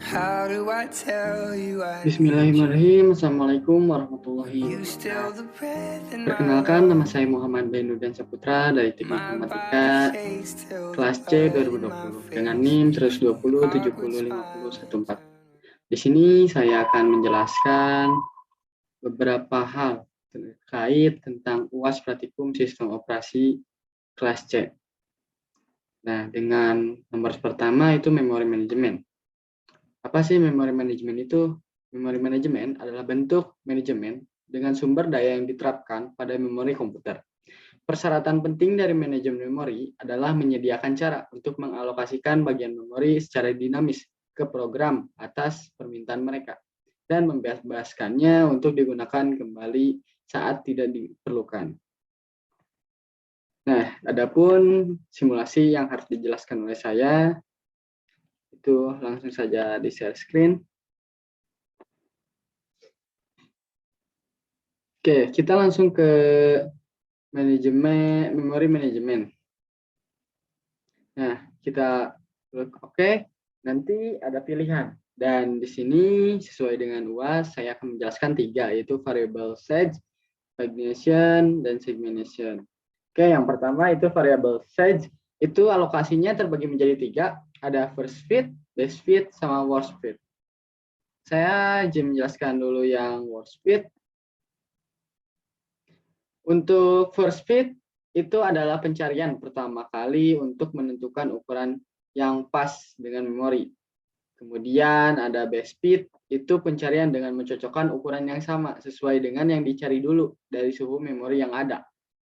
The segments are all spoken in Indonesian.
How do I tell you I need you? Bismillahirrahmanirrahim. Assalamualaikum warahmatullahi You still wabarakatuh. the breath in my Perkenalkan, nama lungs. saya Muhammad Zainuddin Saputra dari Teknik My body Informatika shakes till the kelas C blood in my 2020 dengan face. NIM My 120 heart would 70 50 smile 14. eternally. Di sini saya akan menjelaskan beberapa hal terkait tentang UAS Praktikum Sistem Operasi kelas C. Nah, dengan nomor pertama itu memori manajemen. Apa sih memori manajemen itu? Memori manajemen adalah bentuk manajemen dengan sumber daya yang diterapkan pada memori komputer. Persyaratan penting dari manajemen memori adalah menyediakan cara untuk mengalokasikan bagian memori secara dinamis ke program atas permintaan mereka dan membebaskannya untuk digunakan kembali saat tidak diperlukan. Nah, adapun simulasi yang harus dijelaskan oleh saya itu langsung saja di share screen. Oke, kita langsung ke manajemen memori manajemen. Nah, kita klik oke, nanti ada pilihan. Dan di sini sesuai dengan UAS saya akan menjelaskan 3 yaitu variable size, pagination, dan segmentation. Oke, yang pertama itu variable size itu alokasinya terbagi menjadi 3, ada first fit, base fit, sama worst fit. Saya menjelaskan dulu yang worst fit. Untuk first fit itu adalah pencarian pertama kali untuk menentukan ukuran yang pas dengan memori. Kemudian ada base fit, itu pencarian dengan mencocokkan ukuran yang sama sesuai dengan yang dicari dulu dari suhu memori yang ada.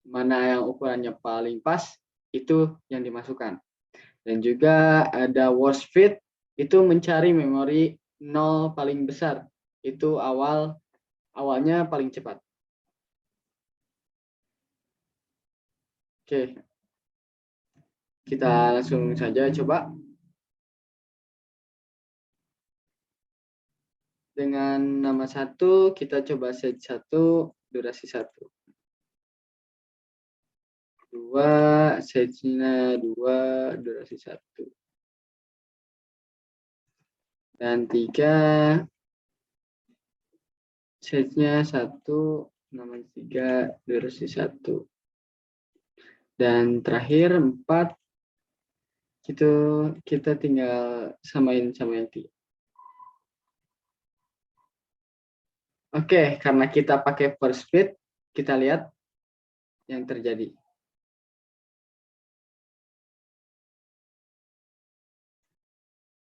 Mana yang ukurannya paling pas, itu yang dimasukkan. Dan juga ada worst fit, itu mencari memori 0 paling besar. Itu awalnya paling cepat. Oke, kita langsung saja coba. Dengan nama 1, kita coba set 1, durasi 1. 2, setnya 2, durasi 1. Dan 3, setnya 1, nama 3, durasi 1. Dan terakhir 4, kita tinggal samain sama yang 3. Oke, karena kita pakai first fit, kita lihat yang terjadi.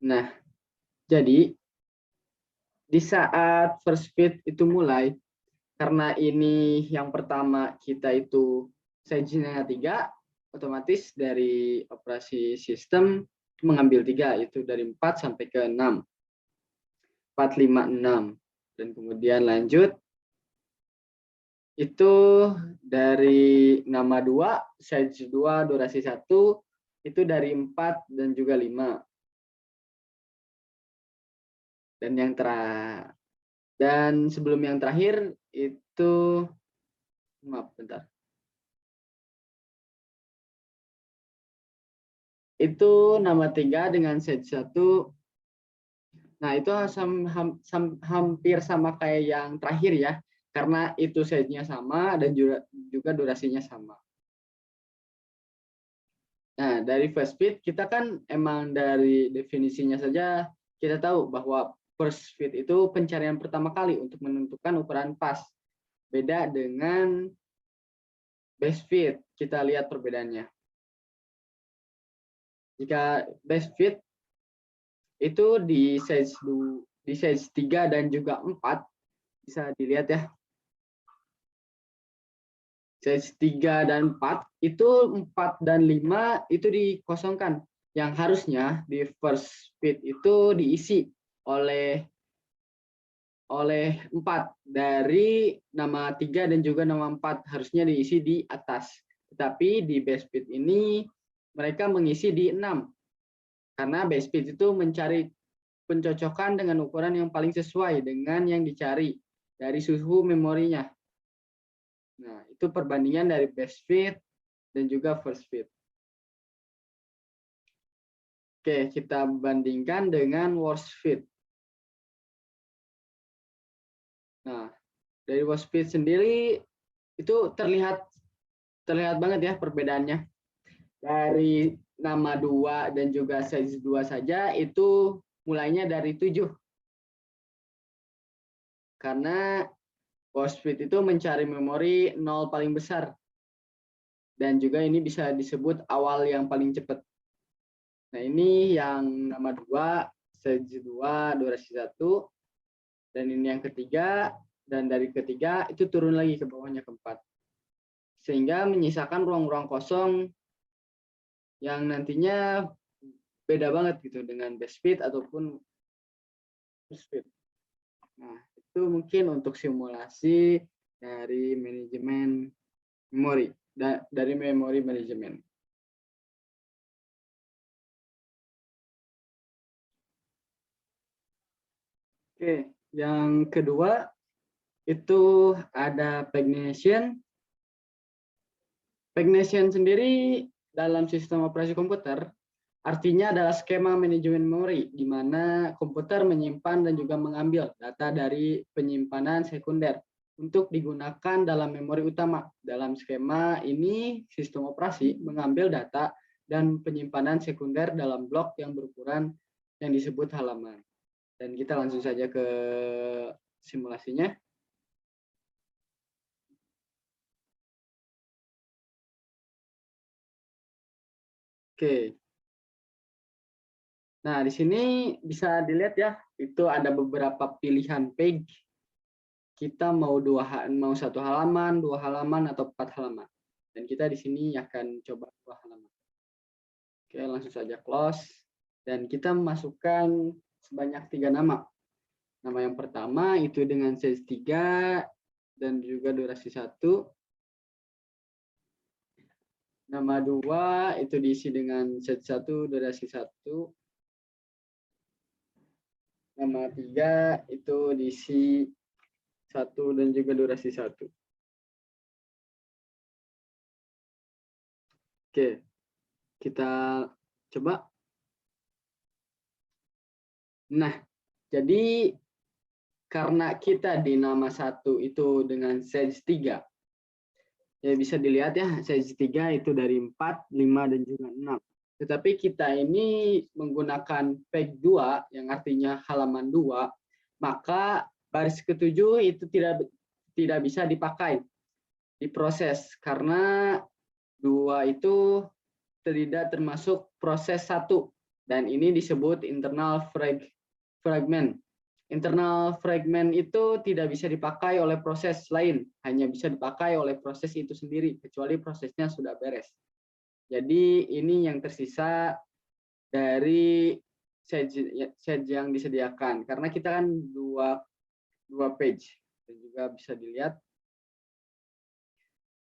Nah, jadi di saat first fit itu mulai, karena ini yang pertama kita itu sajinya 3, otomatis dari operasi sistem mengambil 3, itu dari 4 sampai ke 6. 4, 5, 6. Dan kemudian lanjut, itu dari nama 2, size 2, durasi 1, itu dari 4 dan juga 5. Dan sebelum yang terakhir itu, maaf bentar. Itu nama 3 dengan set 1. Nah, itu hampir sama kayak yang terakhir ya, karena itu size-nya sama dan juga durasinya sama. Nah, dari first fit kita kan emang dari definisinya saja kita tahu bahwa first fit itu pencarian pertama kali untuk menentukan ukuran pas. Beda dengan base fit, kita lihat perbedaannya. Jika base fit itu di size 3 dan juga 4 bisa dilihat ya. Size 3 dan 4 itu 4 dan 5 itu dikosongkan. Yang harusnya di first fit itu diisi oleh 4 dari nama 3 dan juga nama 4 harusnya diisi di atas. Tetapi di base fit ini mereka mengisi di 6. Karena base fit itu mencari pencocokan dengan ukuran yang paling sesuai dengan yang dicari dari suhu memorinya. Nah, itu perbandingan dari base fit dan juga first fit. Oke, kita bandingkan dengan worst fit. Nah, dari WordSpeed sendiri itu terlihat banget ya perbedaannya. Dari nama 2 dan juga size 2 saja itu mulainya dari 7. Karena WordSpeed itu mencari memori 0 paling besar. Dan juga ini bisa disebut awal yang paling cepat. Nah, ini yang nama 2, size 2, durasi 1. Dan ini yang ketiga, dan dari ketiga itu turun lagi ke bawahnya ke 4. Sehingga menyisakan ruang-ruang kosong yang nantinya beda banget gitu dengan base speed ataupun speed. Nah, itu mungkin untuk simulasi dari manajemen memori, dari memori manajemen. Oke, yang kedua itu ada Pagination. Pagination sendiri dalam sistem operasi komputer artinya adalah skema manajemen memori di mana komputer menyimpan dan juga mengambil data dari penyimpanan sekunder untuk digunakan dalam memori utama. Dalam skema ini, sistem operasi mengambil data dan penyimpanan sekunder dalam blok yang berukuran yang disebut halaman. Dan kita langsung saja ke simulasinya. Oke. Nah, di sini bisa dilihat ya, itu ada beberapa pilihan page. Kita mau mau 1 halaman, 2 halaman, atau 4 halaman. Dan kita di sini akan coba 2 halaman. Oke, langsung saja close. Dan kita masukkan sebanyak 3 nama. Nama yang pertama itu dengan size 3 dan juga durasi 1. Nama 2 itu diisi dengan size 1, durasi 1. Nama 3 itu diisi 1 dan juga durasi 1. Oke, kita coba. Nah, jadi karena kita di nama 1 itu dengan size 3, ya bisa dilihat ya, size 3 itu dari 4, 5, dan juga 6. Tetapi kita ini menggunakan page 2, yang artinya halaman 2, maka baris ke-7 itu tidak bisa dipakai, diproses, karena 2 itu tidak termasuk proses 1, dan ini disebut internal fragment. Internal fragment itu tidak bisa dipakai oleh proses lain, hanya bisa dipakai oleh proses itu sendiri, kecuali prosesnya sudah beres. Jadi ini yang tersisa dari sage yang disediakan, karena kita kan dua page, dan juga bisa dilihat.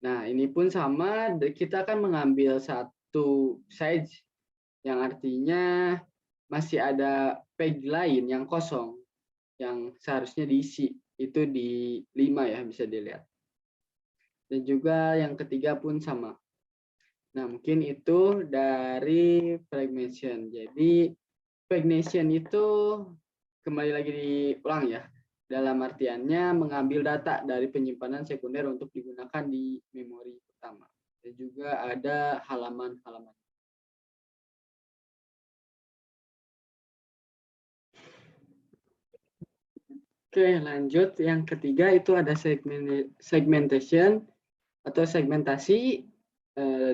Nah, ini pun sama, kita akan mengambil satu sage, yang artinya masih ada page lain yang kosong, yang seharusnya diisi, itu di 5 ya, bisa dilihat. Dan juga yang ketiga pun sama. Nah, mungkin itu dari fragmentation. Jadi, fragmentation itu kembali lagi diulang ya. Dalam artiannya mengambil data dari penyimpanan sekunder untuk digunakan di memori utama. Dan juga ada halaman-halaman. Oke, lanjut. Yang ketiga itu ada segmentation atau segmentasi.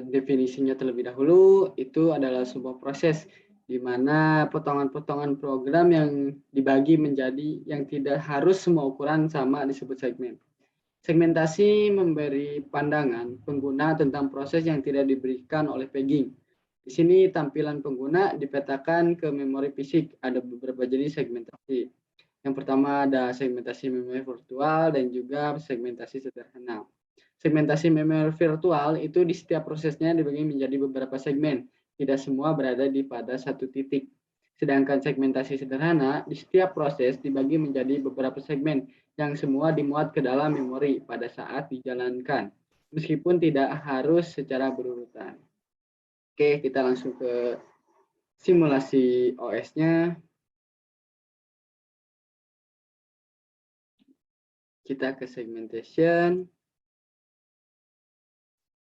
Definisinya terlebih dahulu, itu adalah sebuah proses di mana potongan-potongan program yang dibagi menjadi yang tidak harus semua ukuran sama disebut segmen. Segmentasi memberi pandangan pengguna tentang proses yang tidak diberikan oleh pegging. Di sini tampilan pengguna dipetakan ke memori fisik. Ada beberapa jenis segmentasi. Yang pertama ada segmentasi memori virtual dan juga segmentasi sederhana. Segmentasi memori virtual itu di setiap prosesnya dibagi menjadi beberapa segmen. Tidak semua berada pada satu titik. Sedangkan segmentasi sederhana di setiap proses dibagi menjadi beberapa segmen yang semua dimuat ke dalam memori pada saat dijalankan. Meskipun tidak harus secara berurutan. Oke, kita langsung ke simulasi OS-nya. kita ke segmentation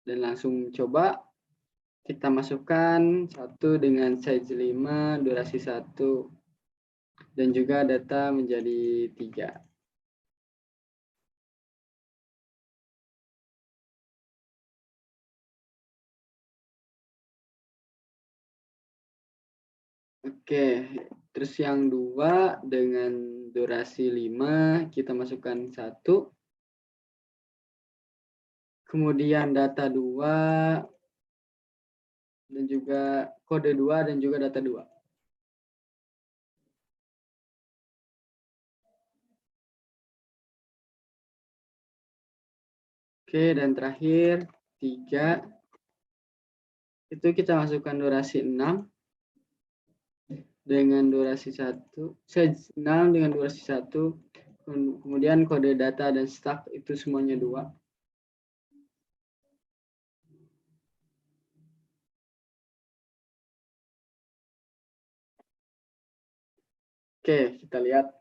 dan langsung coba kita masukkan satu dengan size 5, durasi 1, dan juga data menjadi 3. Oke, terus yang 2 dengan durasi 5, kita masukkan 1. Kemudian data 2, dan juga kode 2, dan juga data 2. Oke, dan terakhir 3, itu kita masukkan durasi 6 dengan durasi 1, 6 dengan durasi 1, kemudian kode data dan stack itu semuanya 2. Oke, kita lihat.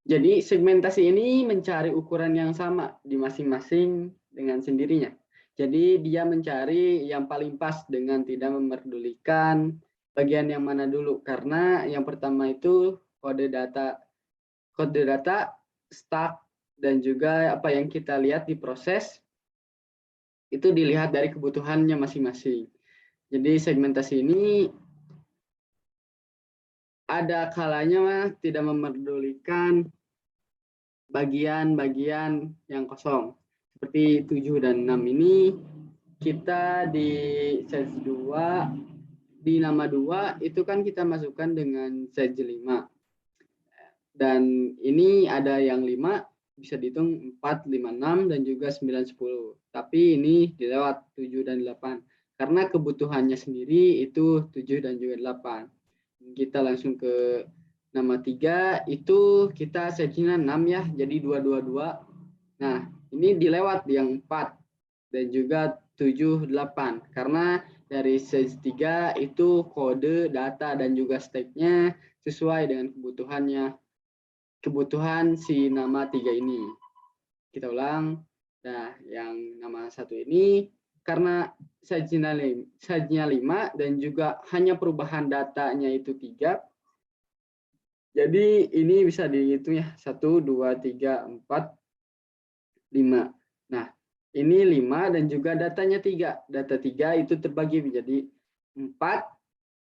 Jadi segmentasi ini mencari ukuran yang sama di masing-masing dengan sendirinya. Jadi dia mencari yang paling pas dengan tidak memperdulikan bagian yang mana dulu. Karena yang pertama itu kode data, stack, dan juga apa yang kita lihat di proses itu dilihat dari kebutuhannya masing-masing. Jadi segmentasi ini ada kalanya tidak memperdulikan bagian-bagian yang kosong. Seperti 7 dan 6 ini kita di size 2, di nama 2 itu kan kita masukkan dengan size 5. Dan ini ada yang 5, bisa dihitung 4, 5, 6, dan juga 9, 10. Tapi ini dilewat 7 dan 8. Karena kebutuhannya sendiri itu 7 dan juga 8. Kita langsung ke nama 3, itu kita size-nya 6 ya, jadi 222. Nah, ini dilewat yang 4 dan juga 7, 8. Karena dari size 3 itu kode, data, dan juga stack-nya sesuai dengan kebutuhan si nama 3 ini. Kita ulang. Nah, yang nama 1 ini karena size-nya 5 dan juga hanya perubahan datanya itu 3. Jadi ini bisa dihitung ya, 1, 2, 3, 4, 5. Nah, ini 5 dan juga datanya 3. Data 3 itu terbagi menjadi 4,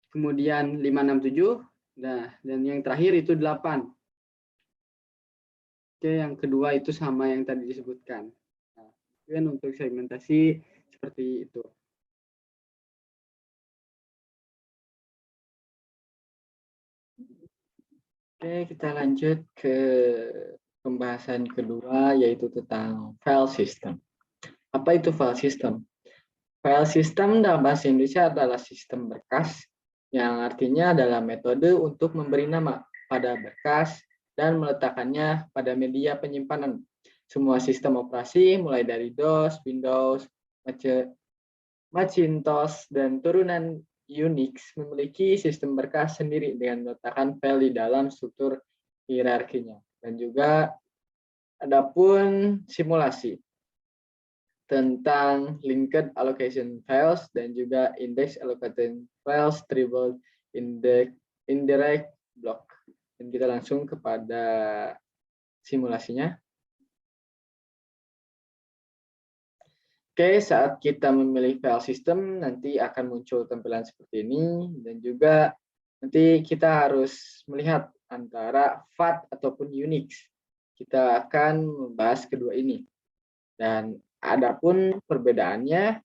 kemudian 5, 6, 7. Nah, dan yang terakhir itu 8. Oke, yang kedua itu sama yang tadi disebutkan. Nah, kemudian untuk segmentasi seperti itu. Oke, kita lanjut ke pembahasan kedua, yaitu tentang file system. Apa itu file system? File system dalam bahasa Indonesia adalah sistem berkas, yang artinya adalah metode untuk memberi nama pada berkas dan meletakkannya pada media penyimpanan. Semua sistem operasi, mulai dari DOS, Windows, Macintosh, dan turunan Unix memiliki sistem berkas sendiri dengan meletakkan file di dalam struktur hierarkinya. Dan juga adapun simulasi tentang linked allocation files dan juga index allocated files, tribal indirect block. Dan kita langsung kepada simulasinya. Oke, saat kita memilih file system nanti akan muncul tampilan seperti ini, dan juga nanti kita harus melihat antara FAT ataupun Unix. Kita akan membahas kedua ini. Dan adapun perbedaannya,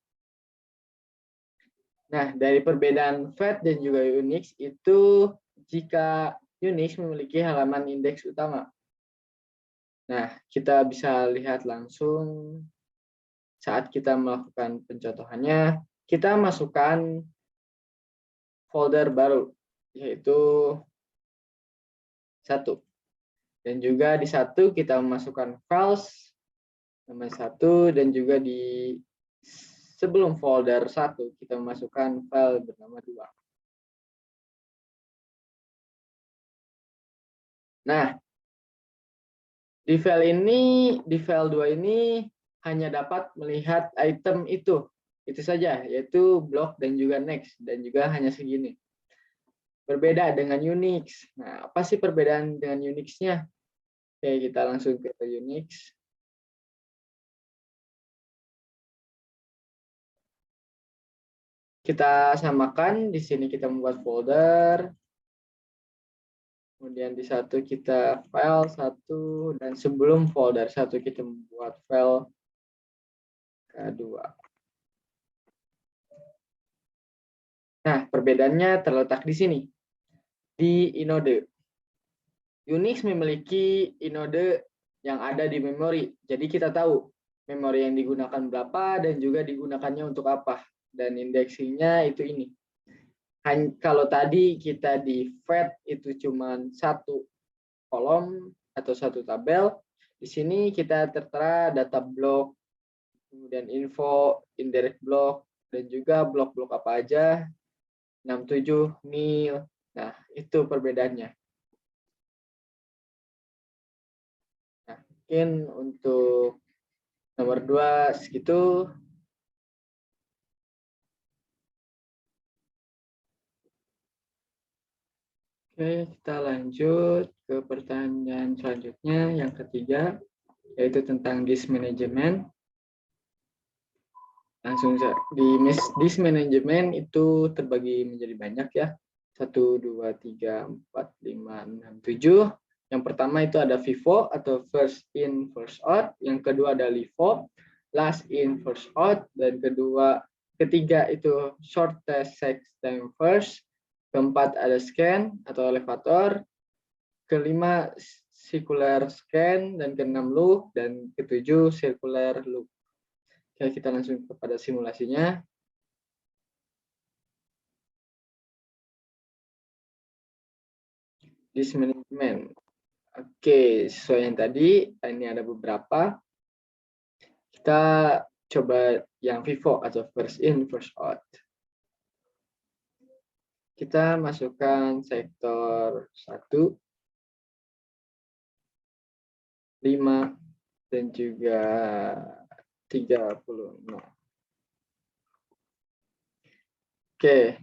nah dari perbedaan FAT dan juga Unix itu jika Unix memiliki halaman indeks utama. Nah, kita bisa lihat langsung saat kita melakukan pencontohannya, kita masukkan folder baru, yaitu 1. Dan juga di 1 kita memasukkan files nomor 1, dan juga di sebelum folder 1 kita memasukkan file bernama 2. Nah, di file 2 ini hanya dapat melihat item itu saja, yaitu block dan juga next, dan juga hanya segini. Berbeda dengan Unix. Nah, apa sih perbedaan dengan Unix-nya? Oke, kita langsung ke Unix. Kita samakan, di sini kita membuat folder. Kemudian di satu kita file satu, dan sebelum folder satu kita membuat file kedua. Nah, perbedaannya terletak di sini, di inode. Unix memiliki inode yang ada di memori. Jadi kita tahu memori yang digunakan berapa dan juga digunakannya untuk apa. Dan indeksingnya itu ini. Kalau tadi kita di fat itu cuma satu kolom atau satu tabel, di sini kita tertera data block, kemudian info, indirect block, dan juga blok-blok apa aja, 67, nil. Nah, itu perbedaannya. Nah, mungkin untuk nomor 2 segitu. Oke, kita lanjut ke pertanyaan selanjutnya, yang ketiga, yaitu tentang disk management. Langsung di disk management itu terbagi menjadi banyak ya. 1, 2, 3, 4, 5, 6, 7. Yang pertama itu ada FIFO atau first in, first out. Yang kedua ada LIFO, last in, first out. Dan ketiga itu shortest time first. Keempat ada scan atau elevator. Kelima circular scan, dan keenam loop, dan ketujuh circular loop. Oke, kita langsung kepada simulasinya. Disk management. Oke, sesuai yang tadi, ini ada beberapa. Kita coba yang FIFO atau first in, first out. Kita masukkan sektor 1, 5, dan juga 36. Oke,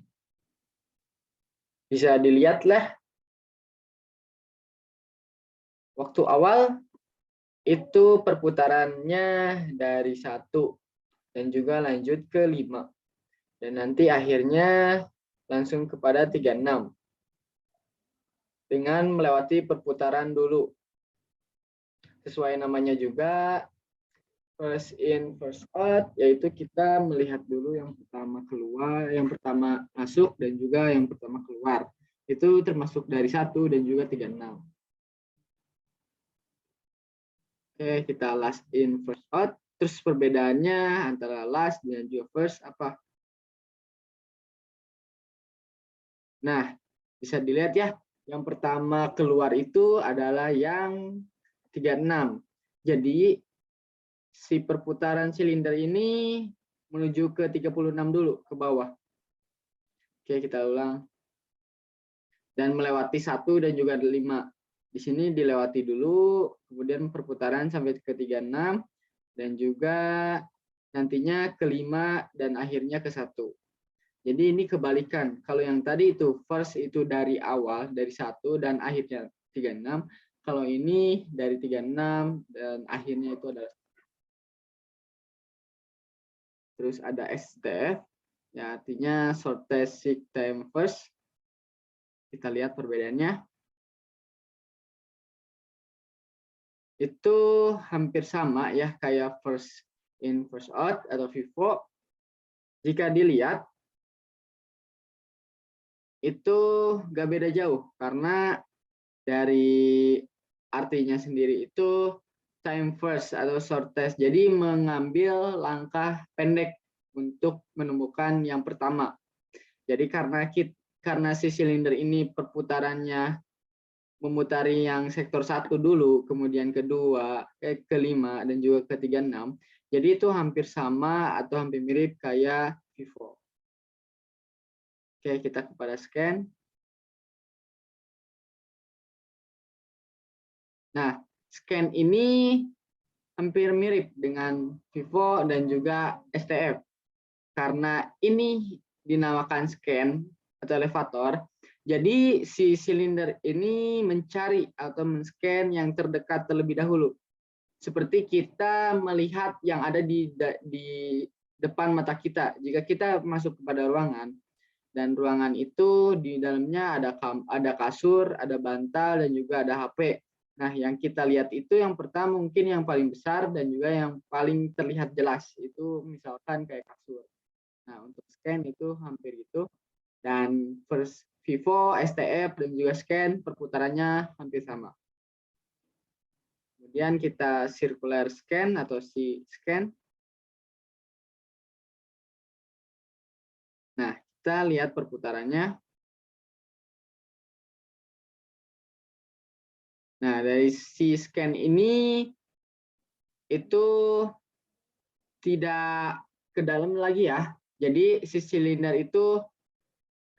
bisa dilihatlah waktu awal itu perputarannya dari 1 dan juga lanjut ke 5. Dan nanti akhirnya langsung kepada 36 dengan melewati perputaran dulu. Sesuai namanya juga, first in, first out, yaitu kita melihat dulu yang pertama keluar, yang pertama masuk, dan juga yang pertama keluar. Itu termasuk dari 1 dan juga 36. Oke, kita last in, first out. Terus perbedaannya antara last dan juga first apa? Nah, bisa dilihat ya, yang pertama keluar itu adalah yang 36. Jadi, si perputaran silinder ini menuju ke 36 dulu, ke bawah. Oke, kita ulang. Dan melewati 1 dan juga 5. Di sini dilewati dulu, kemudian perputaran sampai ke 36, dan juga nantinya ke 5, dan akhirnya ke 1. Jadi ini kebalikan. Kalau yang tadi itu first itu dari awal, dari 1 dan akhirnya 36. Kalau ini dari 36 dan akhirnya itu adalah. Terus ada STF, ya artinya shortest time first. Kita lihat perbedaannya. Itu hampir sama ya kayak first in, first out atau FIFO. Jika dilihat, itu gak beda jauh karena dari artinya sendiri itu time first atau shortest. Jadi mengambil langkah pendek untuk menemukan yang pertama. Jadi karena si silinder ini perputarannya memutari yang sektor 1 dulu, kemudian kedua, kelima, dan juga ke-36. Jadi itu hampir sama atau hampir mirip kayak FIFO. Oke, kita kepada scan. Nah, scan ini hampir mirip dengan Vivo dan juga STF. Karena ini dinamakan scan atau elevator, jadi si silinder ini mencari atau men-scan yang terdekat terlebih dahulu. Seperti kita melihat yang ada di depan mata kita. Jika kita masuk kepada ruangan, dan ruangan itu di dalamnya ada kasur, ada bantal, dan juga ada HP. Nah, yang kita lihat itu yang pertama mungkin yang paling besar dan juga yang paling terlihat jelas. Itu misalkan kayak kasur. Nah, untuk scan itu hampir itu. Dan first Vivo, STF, dan juga scan perputarannya hampir sama. Kemudian kita circular scan atau si scan. Nah, kita lihat perputarannya. Nah, dari si scan ini itu tidak ke dalam lagi ya. Jadi si silinder itu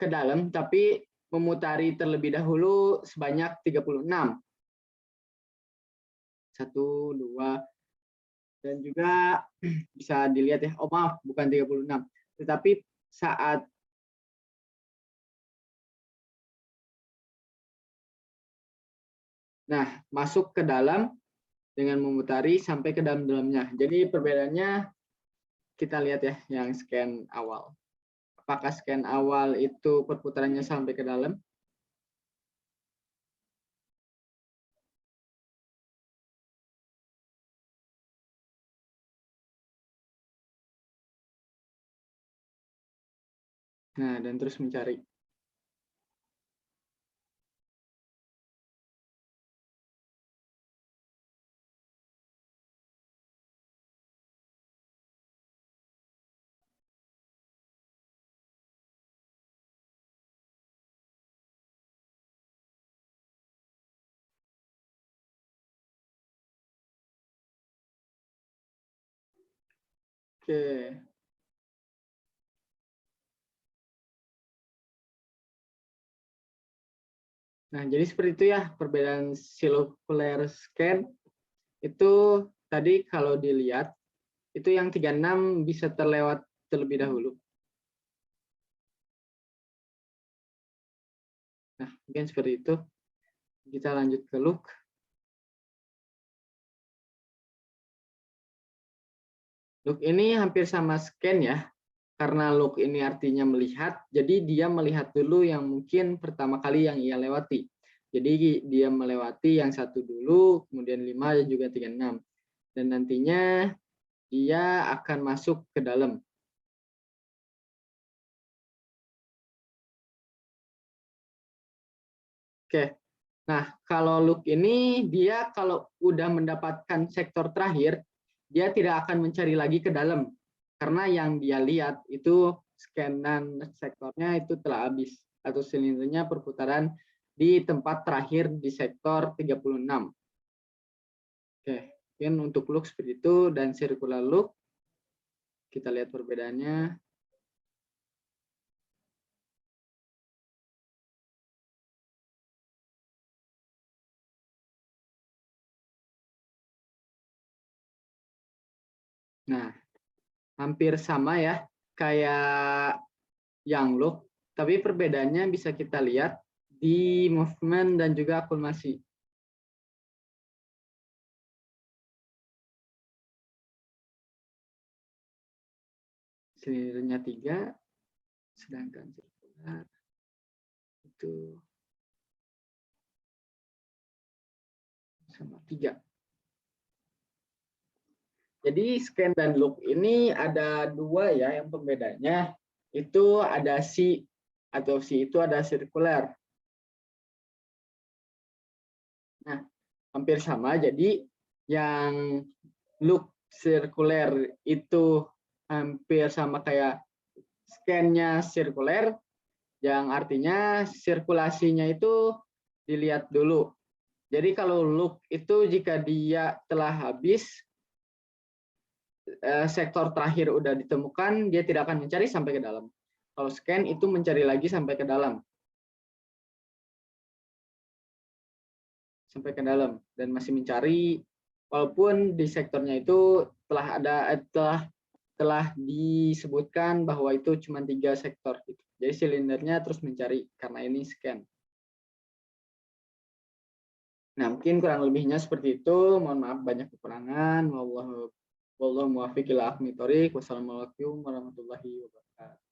ke dalam tapi memutari terlebih dahulu sebanyak 36. 1, 2, dan juga bisa dilihat ya. Oh maaf, bukan 36. Tetapi saat masuk ke dalam dengan memutari sampai ke dalam-dalamnya. Jadi perbedaannya kita lihat ya yang scan awal. Apakah scan awal itu perputarannya sampai ke dalam? Nah, dan terus mencari. Oke. Nah, jadi seperti itu ya perbedaan circular scan itu tadi kalau dilihat itu yang 36 bisa terlewat terlebih dahulu. Nah, mungkin seperti itu. Kita lanjut ke look. Look ini hampir sama scan ya. Karena look ini artinya melihat, jadi dia melihat dulu yang mungkin pertama kali yang ia lewati. Jadi dia melewati yang 1 dulu, kemudian 5 dan juga 36. Dan nantinya dia akan masuk ke dalam. Oke. Nah, kalau look ini dia kalau udah mendapatkan sektor terakhir, dia tidak akan mencari lagi ke dalam. Karena yang dia lihat itu scanan sektornya itu telah habis atau silindernya perputaran di tempat terakhir di sektor 36. Oke, mungkin untuk look seperti itu dan circular look kita lihat perbedaannya. Nah, hampir sama ya kayak yang look, tapi perbedaannya bisa kita lihat di movement dan juga akumulasi. Silindernya 3, sedangkan circular itu sama 3. Jadi scan dan look ini ada 2 ya yang pembedanya. Itu ada si atau si itu ada circular. Nah, hampir sama. Jadi yang look circular itu hampir sama kayak scan-nya sirkuler, yang artinya sirkulasinya itu dilihat dulu. Jadi kalau look itu jika dia telah habis, sektor terakhir udah ditemukan, dia tidak akan mencari sampai ke dalam. Kalau scan itu mencari lagi sampai ke dalam. sampai ke dalam dan masih mencari, walaupun di sektornya itu telah disebutkan bahwa itu cuma 3 sektor gitu. Jadi silindernya terus mencari karena ini scan. Nah, mungkin kurang lebihnya seperti itu. Mohon maaf banyak kekurangan. Wallahu muwaffiq ila aqwamit thoriq. Wassalamualaikum warahmatullahi wabarakatuh.